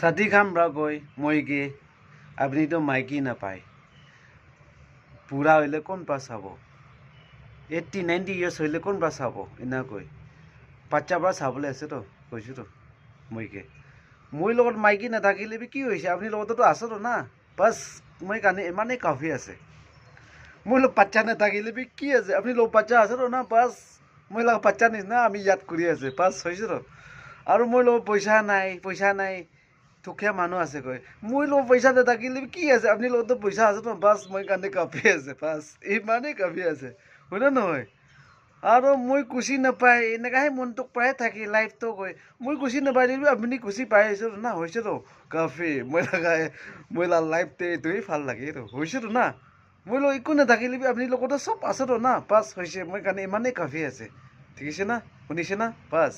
ছাতি খাম গৈ মইকে আপনিতো মাইকি নাপায় বুঢ়া হইলে কোন পা চাব 80-90 ইয়াৰ্ছ হইলে কোন পা চাব এনেকৈ বাচ্চাৰ পৰা চাবলৈ আছে তো কৈছোঁ তো মইকে মোৰ লগত মাইকী নাথাকিলে কি হৈছে আপুনি লগততো আছেতো না বাছ মই কাৰণে ইমানেই কাফি আছে মোৰ লগত বাচ্চা নাথাকিলে কি আছে আপুনি লগত বাচ্চা আছেতো না বাছ মই লগত বাচ্চা নিচিনা আমি ইয়াত কৰি আছে বাছ হৈছে তো আৰু মোৰ লগত পইচা নাই দুখীয়া মানুহ আছে কৈ মোৰ লগত পইচা নাথাকিলে কি আছে আপুনি লগতো পইচা আছে তো বাছ মই কাৰণে কাফি আছে বাছ ইমানেই কাফি আছে হয়নে নহয় আৰু মই খুচি নাপায় এনেকাহে মনটোক প্ৰায়ে থাকি লাইফটো গৈ মই খুচি নাপাই দিবি আপুনি খুচি পাই আহিছে না হৈছেতো কাফি মই লাইফটো এইটোৱেই ভাল লাগে এইটো হৈছেতো না মই লগত একো নাথাকিলে আপুনি লগতো চব আছেতো না বাছ হৈছে মই কাৰণে ইমানেই কাফি আছে ঠিক আছে না শুনিছে না বাছ